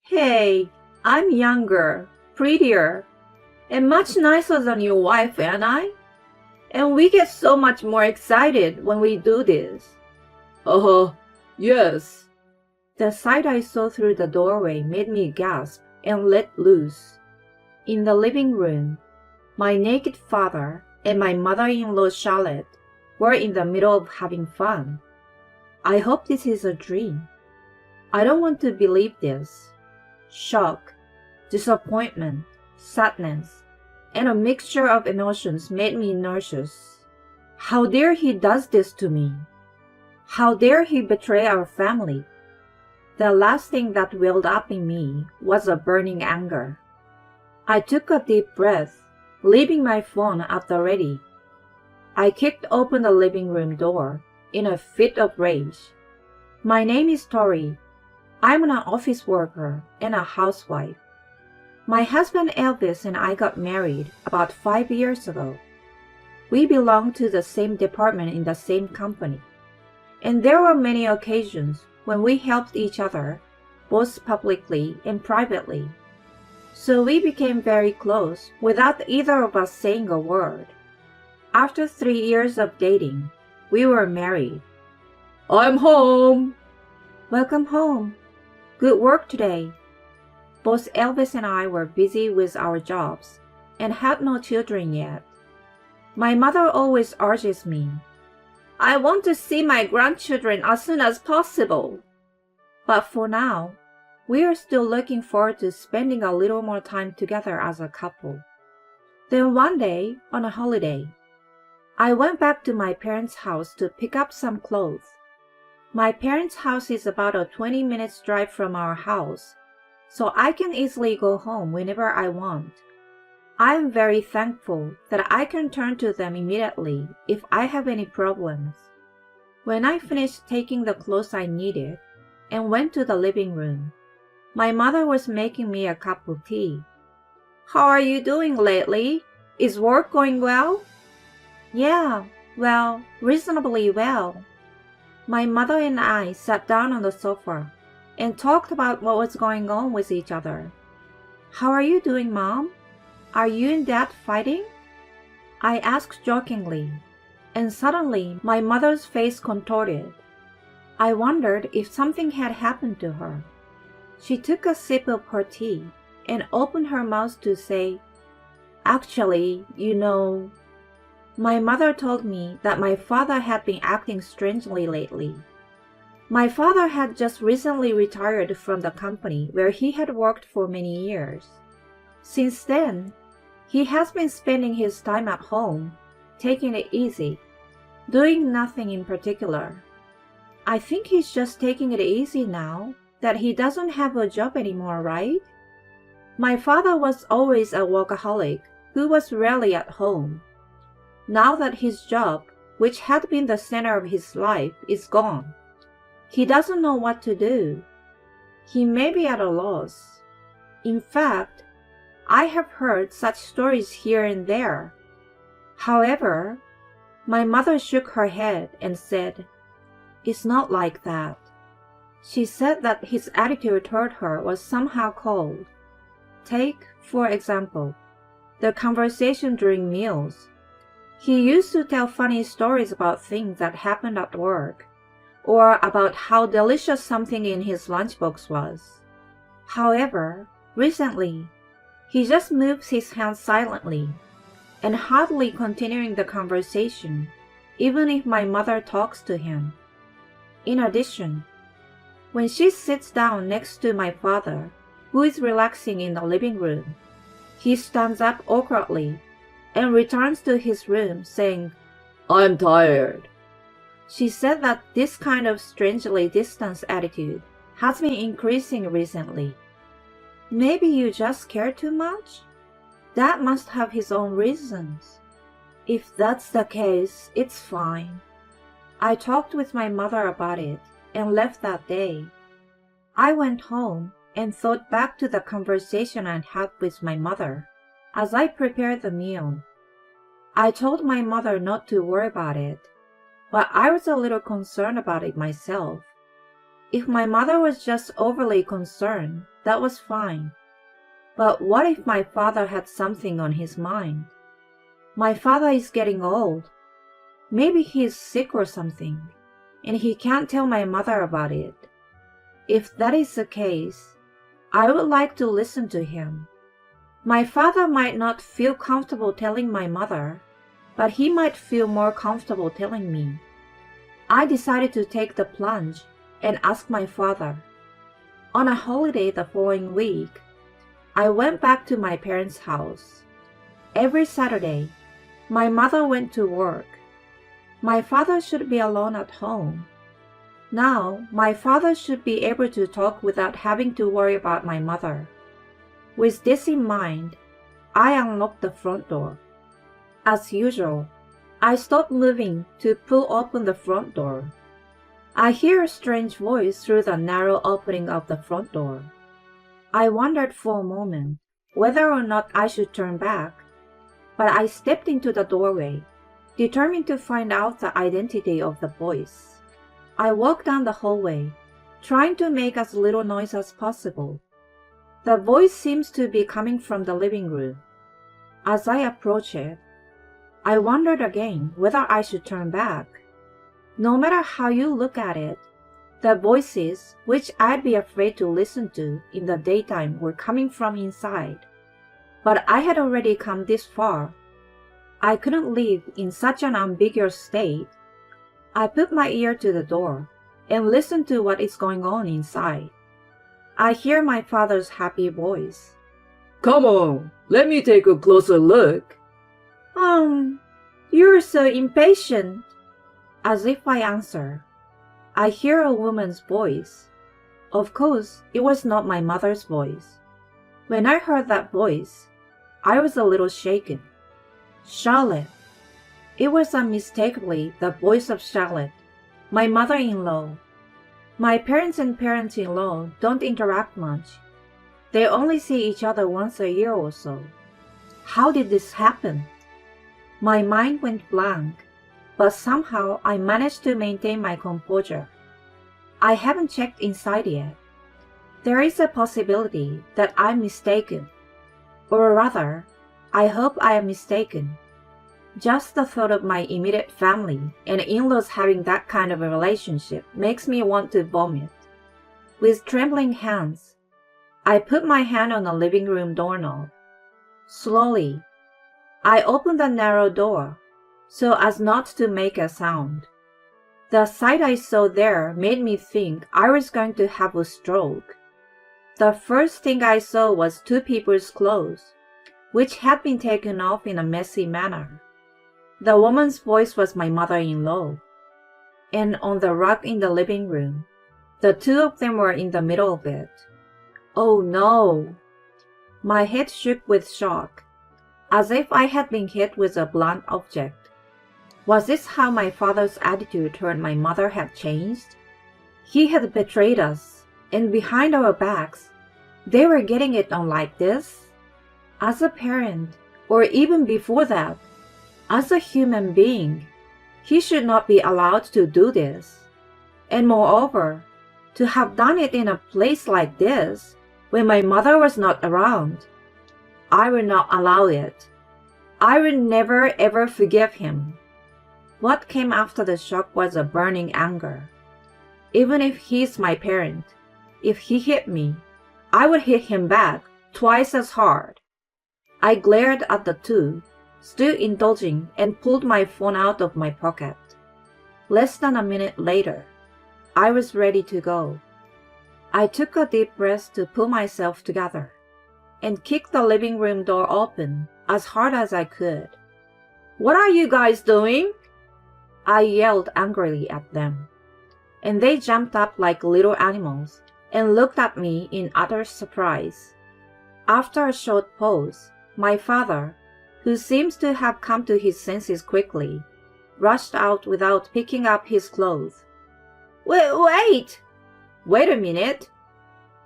Hey, I'm younger, prettier, and much nicer than your wife and I. And we get so much more excited when we do this. Uh-huh, yes. The sight I saw through the doorway made me gasp and let loose. In the living room, my naked father and my mother-in-law Charlotte were in the middle of having fun. I hope this is a dream. I don't want to believe this. Shock, disappointment, sadness, and a mixture of emotions made me nauseous. How dare he does this to me? How dare he betray our family? The last thing that welled up in me was a burning anger. I took a deep breath, leaving my phone at the ready. I kicked open the living room door in a fit of rage. My name is Tori. I'm an office worker and a housewife. My husband Elvis and I got married about 5 years ago. We belong to the same department in the same company. And there were many occasions when we helped each other, both publicly and privately. So we became very close without either of us saying a word. After 3 years of dating, we were married. I'm home. Welcome home. Good work today. Both Elvis and I were busy with our jobs and had no children yet. My mother always urges me, I want to see my grandchildren as soon as possible. But for now, we are still looking forward to spending a little more time together as a couple. Then one day, on a holiday, I went back to my parents' house to pick up some clothes. My parents' house is about a 20 minutes drive from our house, so I can easily go home whenever I want. I am very thankful that I can turn to them immediately if I have any problems. When I finished taking the clothes I needed and went to the living room, my mother was making me a cup of tea. How are you doing lately? Is work going well? Yeah, well, reasonably well. My mother and I sat down on the sofa and talked about what was going on with each other. How are you doing, Mom? Are you and Dad fighting? I asked jokingly, and suddenly my mother's face contorted. I wondered if something had happened to her. She took a sip of her tea and opened her mouth to say, Actually, my mother told me that my father had been acting strangely lately. My father had just recently retired from the company where he had worked for many years. Since then, he has been spending his time at home, taking it easy, doing nothing in particular. I think he's just taking it easy now that he doesn't have a job anymore, right? My father was always a workaholic who was rarely at home. Now that his job, which had been the center of his life, is gone, he doesn't know what to do. He may be at a loss. In fact, I have heard such stories here and there. However, my mother shook her head and said, It's not like that. She said that his attitude toward her was somehow cold. Take, for example, the conversation during meals. He used to tell funny stories about things that happened at work, or about how delicious something in his lunchbox was. However, recently, he just moves his hands silently and hardly continuing the conversation, even if my mother talks to him. In addition, when she sits down next to my father, who is relaxing in the living room, he stands up awkwardly and returns to his room saying, I'm tired. She said that this kind of strangely distant attitude has been increasing recently. Maybe you just care too much? Dad must have his own reasons. If that's the case, it's fine. I talked with my mother about it and left that day. I went home and thought back to the conversation I'd had with my mother as I prepared the meal. I told my mother not to worry about it, but I was a little concerned about it myself. If my mother was just overly concerned, that was fine. But what if my father had something on his mind? My father is getting old. Maybe he's sick or something, and he can't tell my mother about it. If that is the case, I would like to listen to him. My father might not feel comfortable telling my mother, but he might feel more comfortable telling me. I decided to take the plunge and ask my father. On a holiday the following week, I went back to my parents' house. Every Saturday, my mother went to work. My father should be alone at home. Now, my father should be able to talk without having to worry about my mother. With this in mind, I unlocked the front door. As usual, I stopped moving to pull open the front door. I hear a strange voice through the narrow opening of the front door. I wondered for a moment whether or not I should turn back, but I stepped into the doorway, determined to find out the identity of the voice. I walked down the hallway, trying to make as little noise as possible. The voice seems to be coming from the living room. As I approached it, I wondered again whether I should turn back. No matter how you look at it, the voices which I'd be afraid to listen to in the daytime were coming from inside. But I had already come this far. I couldn't live in such an ambiguous state. I put my ear to the door and listened to what is going on inside. I hear my father's happy voice. Come on, let me take a closer look. You're so impatient. As if I answer, I hear a woman's voice. Of course, it was not my mother's voice. When I heard that voice, I was a little shaken. Charlotte. It was unmistakably the voice of Charlotte, my mother-in-law. My parents and parents-in-law don't interact much. They only see each other once a year or so. How did this happen? My mind went blank, but somehow I managed to maintain my composure. I haven't checked inside yet. There is a possibility that I'm mistaken. Or rather, I hope I am mistaken. Just the thought of my immediate family and in-laws having that kind of a relationship makes me want to vomit. With trembling hands, I put my hand on the living room doorknob. Slowly, I opened the narrow door so as not to make a sound. The sight I saw there made me think I was going to have a stroke. The first thing I saw was two people's clothes, which had been taken off in a messy manner. The woman's voice was my mother-in-law, and on the rug in the living room, the two of them were in the middle of it. Oh no! My head shook with shock, as if I had been hit with a blunt object. Was this how my father's attitude toward my mother had changed? He had betrayed us, and behind our backs, they were getting it on like this? As a parent, or even before that, as a human being, he should not be allowed to do this. And moreover, to have done it in a place like this, when my mother was not around. I will not allow it. I will never ever forgive him. What came after the shock was a burning anger. Even if he's my parent, if he hit me, I would hit him back twice as hard. I glared at the two, still indulging, and pulled my phone out of my pocket. Less than a minute later, I was ready to go. I took a deep breath to pull myself together, and kicked the living room door open as hard as I could. "What are you guys doing?" I yelled angrily at them, and they jumped up like little animals and looked at me in utter surprise. After a short pause, my father, who seems to have come to his senses quickly, rushed out without picking up his clothes. Wait! Wait a minute!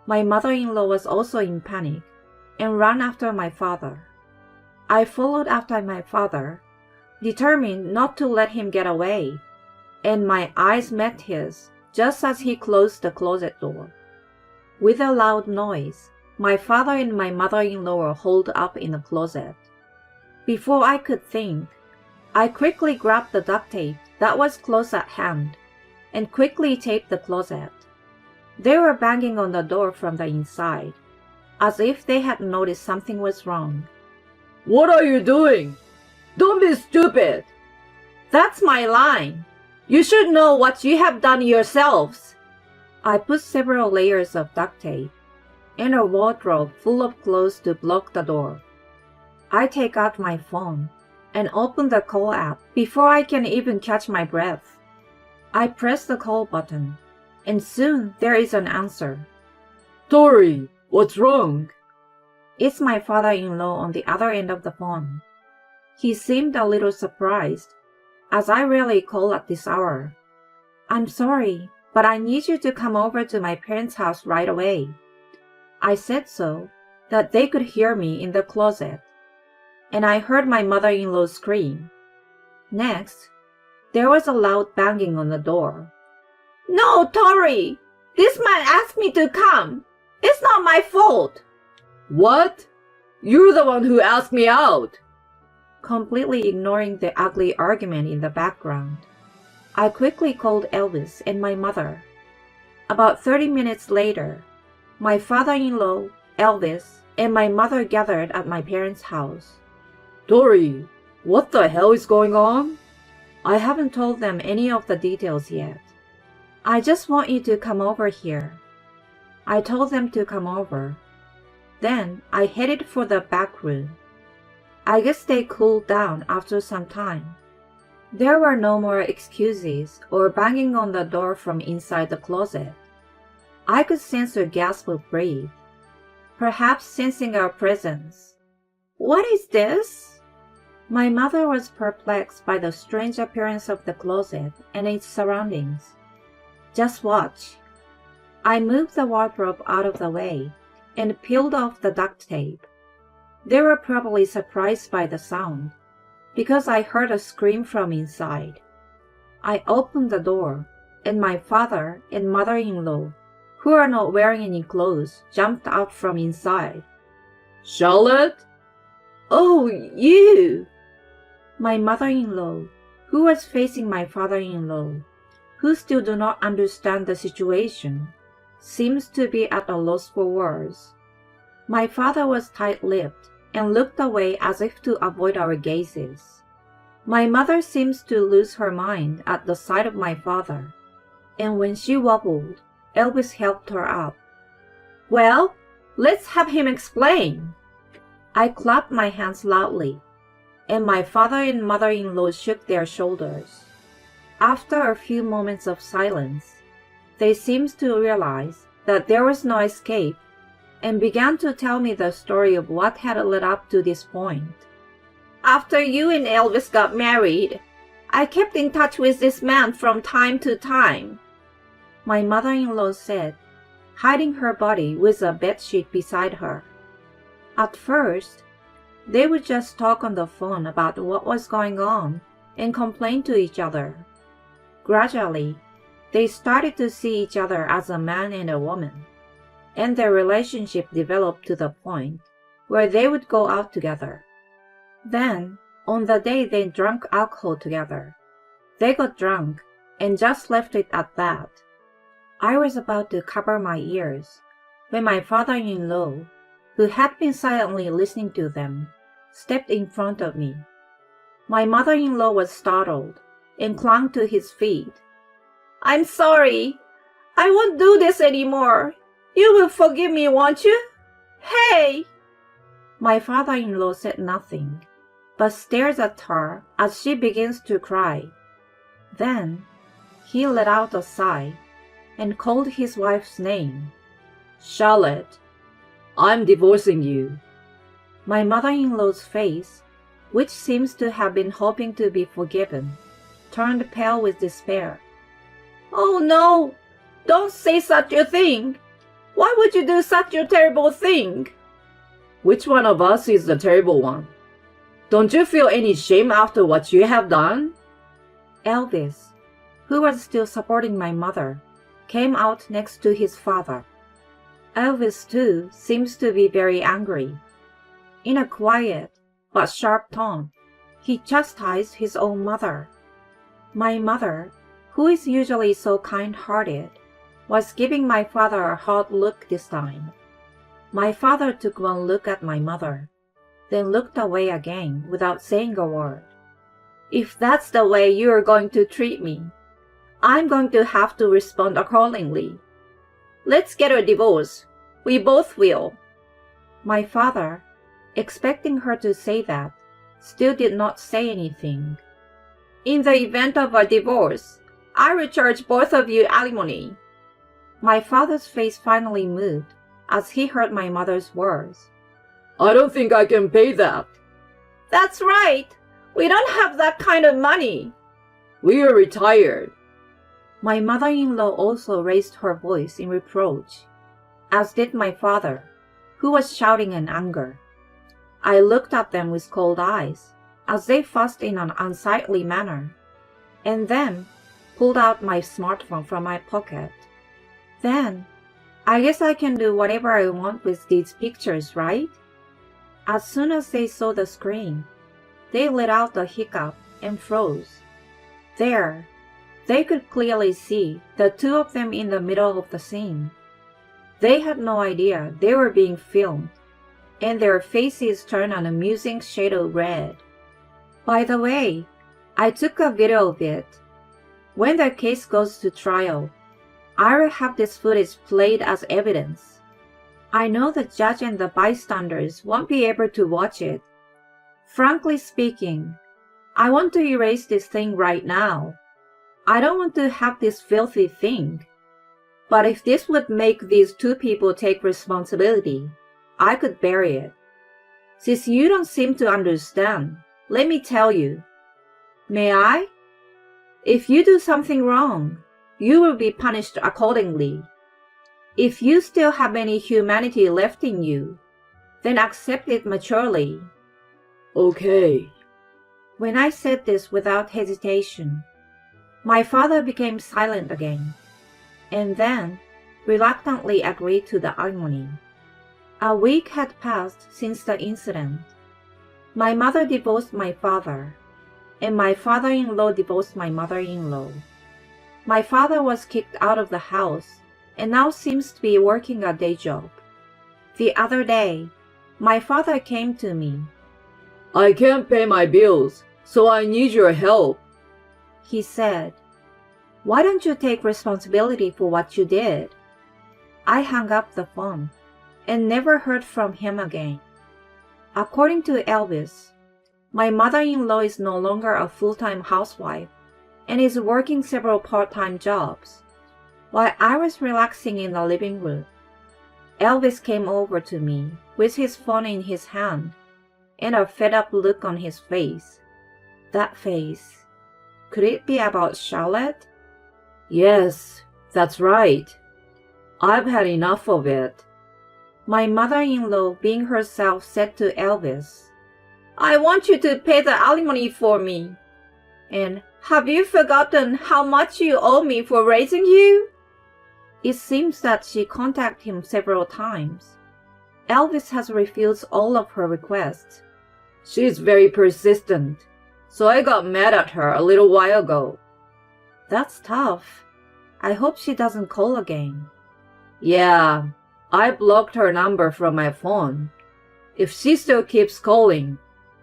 My mother-in-law was also in panic and ran after my father. I followed after my father, determined not to let him get away, and my eyes met his just as he closed the closet door. With a loud noise, my father and my mother-in-law were holed up in the closet. Before I could think, I quickly grabbed the duct tape that was close at hand and quickly taped the closet. They were banging on the door from the inside, as if they had noticed something was wrong. What are you doing? Don't be stupid! That's my line. You should know what you have done yourselves. I put several layers of duct tape and a wardrobe full of clothes to block the door. I take out my phone and open the call app before I can even catch my breath. I press the call button, and soon there is an answer. Tori, what's wrong? It's my father-in-law on the other end of the phone. He seemed a little surprised, as I rarely call at this hour. I'm sorry, but I need you to come over to my parents' house right away. I said so that they could hear me in the closet, and I heard my mother-in-law scream. Next, there was a loud banging on the door. No, Tori! This man asked me to come. It's not my fault. What? You're the one who asked me out. Completely ignoring the ugly argument in the background, I quickly called Elvis and my mother. About 30 minutes later, my father-in-law, Elvis, and my mother gathered at my parents' house. Tori, what the hell is going on? I haven't told them any of the details yet. I just want you to come over here. I told them to come over. Then I headed for the back room. I guess they cooled down after some time. There were no more excuses or banging on the door from inside the closet. I could sense a gasp of breath, perhaps sensing our presence. What is this? My mother was perplexed by the strange appearance of the closet and its surroundings. Just watch. I moved the wardrobe out of the way and peeled off the duct tape. They were probably surprised by the sound, because I heard a scream from inside. I opened the door, and my father and mother-in-law, who are not wearing any clothes, jumped out from inside. Charlotte? Oh, you! My mother-in-law, who was facing my father-in-law, who still do not understand the situation, seems to be at a loss for words. My father was tight-lipped and looked away as if to avoid our gazes. My mother seems to lose her mind at the sight of my father, and when she wobbled, Elvis helped her up. Well, let's have him explain. I clapped my hands loudly, and my father and mother-in-law shook their shoulders. After a few moments of silence, they seemed to realize that there was no escape and began to tell me the story of what had led up to this point. After you and Elvis got married, I kept in touch with this man from time to time, my mother-in-law said, hiding her body with a bedsheet beside her. At first, they would just talk on the phone about what was going on and complain to each other. Gradually, they started to see each other as a man and a woman, and their relationship developed to the point where they would go out together. Then, on the day they drank alcohol together, they got drunk and just left it at that. I was about to cover my ears when my father-in-law, who had been silently listening to them, stepped in front of me. My mother-in-law was startled and clung to his feet. I'm sorry. I won't do this anymore. You will forgive me, won't you? Hey! My father-in-law said nothing, but stares at her as she begins to cry. Then, he let out a sigh and called his wife's name. Charlotte, I'm divorcing you. My mother-in-law's face, which seems to have been hoping to be forgiven, turned pale with despair. Oh no! Don't say such a thing! Why would you do such a terrible thing? Which one of us is the terrible one? Don't you feel any shame after what you have done? Elvis, who was still supporting my mother, came out next to his father. Elvis, too, seems to be very angry. In a quiet but sharp tone, he chastised his own mother. My mother, who is usually so kind-hearted, was giving my father a hard look this time. My father took one look at my mother, then looked away again without saying a word. If that's the way you're going to treat me, I'm going to have to respond accordingly. Let's get a divorce. We both will. My father, expecting her to say that, still did not say anything. In the event of a divorce, I will charge both of you alimony. My father's face finally moved as he heard my mother's words. I don't think I can pay that. That's right. We don't have that kind of money. We are retired. My mother-in-law also raised her voice in reproach, as did my father, who was shouting in anger. I looked at them with cold eyes, as they fussed in an unsightly manner, and then pulled out my smartphone from my pocket. Then, I guess I can do whatever I want with these pictures, right? As soon as they saw the screen, they let out a hiccup and froze. There, they could clearly see the two of them in the middle of the scene. They had no idea they were being filmed, and their faces turned an amusing shade of red. By the way, I took a video of it. When the case goes to trial, I will have this footage played as evidence. I know the judge and the bystanders won't be able to watch it. Frankly speaking, I want to erase this thing right now. I don't want to have this filthy thing. But if this would make these two people take responsibility, I could bury it. Since you don't seem to understand, let me tell you. May I? If you do something wrong, you will be punished accordingly. If you still have any humanity left in you, then accept it maturely. Okay. When I said this without hesitation, my father became silent again, and then reluctantly agreed to the alimony. A week had passed since the incident. My mother divorced my father, and my father-in-law divorced my mother-in-law. My father was kicked out of the house and now seems to be working a day job. The other day, my father came to me. I can't pay my bills, so I need your help. He said, "Why don't you take responsibility for what you did?" I hung up the phone and never heard from him again. According to Elvis, my mother-in-law is no longer a full-time housewife and is working several part-time jobs. While I was relaxing in the living room, Elvis came over to me with his phone in his hand and a fed-up look on his face. That face. Could it be about Charlotte? Yes, that's right. I've had enough of it. My mother-in-law, being herself, said to Elvis, "I want you to pay the alimony for me. And have you forgotten how much you owe me for raising you?" It seems that she contacted him several times. Elvis has refused all of her requests. She's very persistent, so I got mad at her a little while ago. That's tough. I hope she doesn't call again. Yeah, I blocked her number from my phone. If she still keeps calling,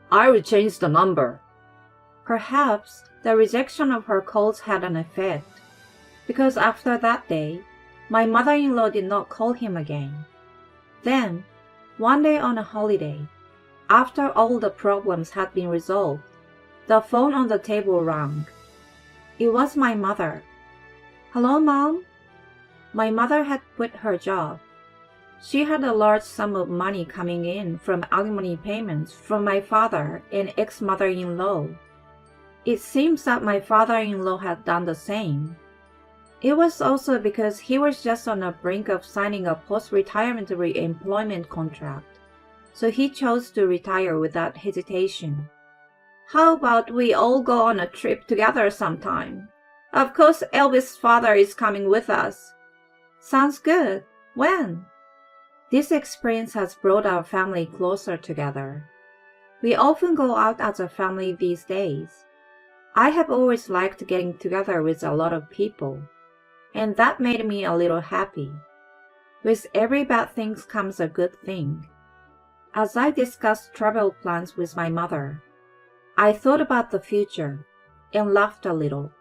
I will change the number. Perhaps the rejection of her calls had an effect, because after that day, my mother-in-law did not call him again. Then, one day on a holiday, after all the problems had been resolved, the phone on the table rang. It was my mother. "Hello, Mom?" My mother had quit her job. She had a large sum of money coming in from alimony payments from my father and ex-mother-in-law. It seems that my father-in-law had done the same. It was also because he was just on the brink of signing a post-retirement re-employment contract, so he chose to retire without hesitation. "How about we all go on a trip together sometime? Of course, Elvis' father is coming with us. Sounds good. When? This experience has brought our family closer together. We often go out as a family these days. I have always liked getting together with a lot of people, and that made me a little happy. With every bad thing comes a good thing. As I discussed travel plans with my mother, I thought about the future and laughed a little.